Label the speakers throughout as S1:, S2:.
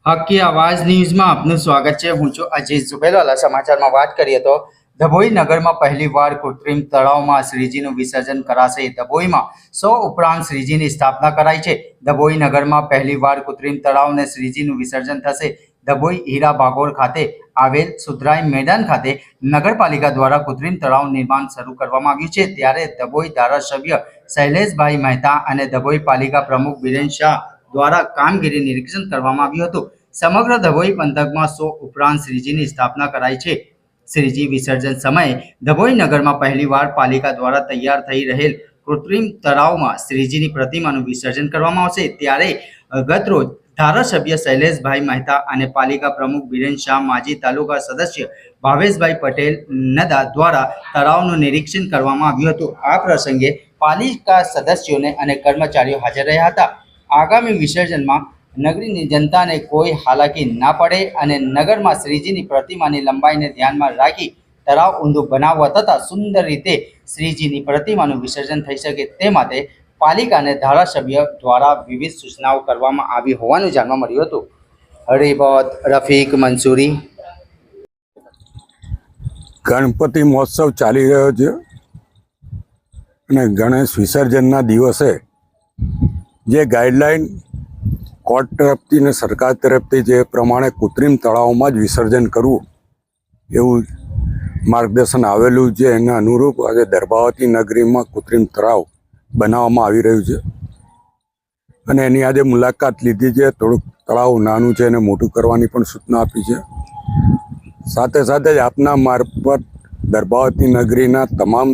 S1: હકી આવાજ ન્યૂઝમાં આપનું સ્વાગત છે। હું છું અજીત ઝુબેરવાલા। સમાચારમાં વાત કરીએ તો ડભોઈ નગરમાં પહેલીવાર કૃત્રિમ તળાવમાં શ્રીજીનું વિસર્જન કરાશે। ડભોઈમાં 100 ઉપરાંત શ્રીજીની સ્થાપના કરાઈ છે। ડભોઈ નગરમાં પહેલીવાર કૃત્રિમ તળાવને શ્રીજીનું વિસર્જન થશે। ડભોઈ હીરા ભાગોળ ખાતે આવેલ સુધરાઈ મેદાન ખાતે નગરપાલિકા દ્વારા કૃત્રિમ તળાવ નિર્માણ શરૂ કરવામાં આવ્યું છે। ત્યારે ડભોઈ ધારાસભ્ય શૈલેષભાઈ મહેતા અને ડભોઈ પાલિકા પ્રમુખ બીરેન શાહ દ્વારા કામગીરી નિરીક્ષણ કરવામાં આવ્યું હતું। સમગ્ર ડભોઈ પંથકમાં 100 ઉપરાંત શ્રીજીની સ્થાપના કરાઈ છે। શ્રીજી વિસર્જન સમયે ડભોઈ નગરમાં પહેલીવાર પાલિકા દ્વારા તૈયાર થઈ રહેલ કૃત્રિમ તળાવમાં શ્રીજીની પ્રતિમાનું વિસર્જન કરવામાં આવશે। ત્યારે ગતરોજ ધારાસભ્ય શૈલેષભાઈ મહેતા અને પાલિકા પ્રમુખ બીરેન શાહ, માજી તાલુકા સદસ્ય ભાવેશભાઈ પટેલ નદા દ્વારા તળાવનું નિરીક્ષણ કરવામાં આવ્યું હતું। આ પ્રસંગે પાલિકા સદસ્યોને અને કર્મચારીઓ હાજર રહ્યા હતા। આગામી વિસર્જનમાં નગરીની જનતાને કોઈ હાલાકી ના પડે અને નગરમાં શ્રીજીની પ્રતિમાની લંબાઈને ધ્યાનમાં રાખી તળાવ ઊંડું બનાવવા તથા સુંદર રીતે શ્રીજીની પ્રતિમાનું વિસર્જન થઈ શકે તે માટે પાલિકાને ધારાસભ્ય દ્વારા વિવિધ સૂચનાઓ કરવામાં આવી હોવાનું જાણવા મળ્યું હતું। રિપોર્ટ રફીક મંસૂરી।
S2: ગણપતિ મહોત્સવ ચાલી રહ્યો છે અને ગણેશ વિસર્જનના દિવસે જે ગાઈડલાઈન કોર્ટ તરફથી ને સરકાર તરફથી જે પ્રમાણે કૃત્રિમ તળાવમાં જ વિસર્જન કરવું એવું માર્ગદર્શન આવેલું છે, એના અનુરૂપ આજે દર્ભાવતી નગરીમાં કૃત્રિમ તળાવ બનાવવામાં આવી રહ્યું છે અને એની આજે મુલાકાત લીધી છે। થોડુંક તળાવ નાનું છે અને મોટું કરવાની પણ સૂચના આપી છે। સાથે સાથે જ આપના મારફત દર્ભાવતી નગરીના તમામ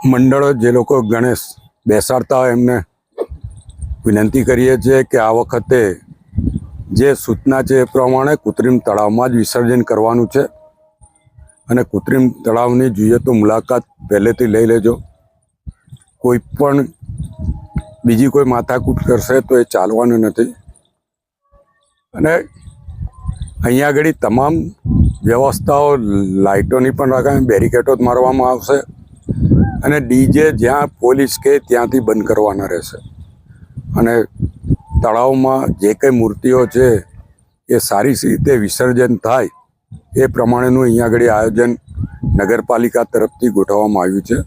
S2: મંડળો જે લોકો ગણેશ બેસાડતા હોય એમને વિનંતી કરીએ છીએ કે આ વખતે જે સૂચના છે એ પ્રમાણે કૃત્રિમ તળાવમાં જ વિસર્જન કરવાનું છે અને કૃત્રિમ તળાવની જોઈએ તો મુલાકાત પહેલેથી લઈ લેજો। કોઈ પણ બીજી કોઈ માથાકૂટ કરશે તો એ ચાલવાનું નથી અને અહીંયા આગળ તમામ વ્યવસ્થાઓ લાઇટોની પણ રખાય, બેરિકેડો મારવામાં આવશે અને ડીજે જ્યાં પોલીસ કહે ત્યાંથી બંધ કરવાના રહેશે અને તળાવમાં જે કંઈ મૂર્તિઓ છે એ સારી રીતે વિસર્જન થાય એ પ્રમાણેનું અહીંયા આગળ આયોજન નગરપાલિકા તરફથી ગોઠવવામાં આવ્યું છે।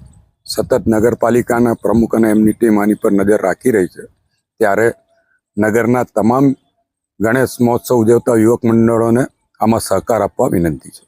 S2: સતત નગરપાલિકાના પ્રમુખ અને એમની ટીમ આની પર નજર રાખી રહી છે। ત્યારે નગરના તમામ ગણેશ મહોત્સવ ઉજવતા યુવક મંડળોને આમાં સહકાર આપવા વિનંતી છે।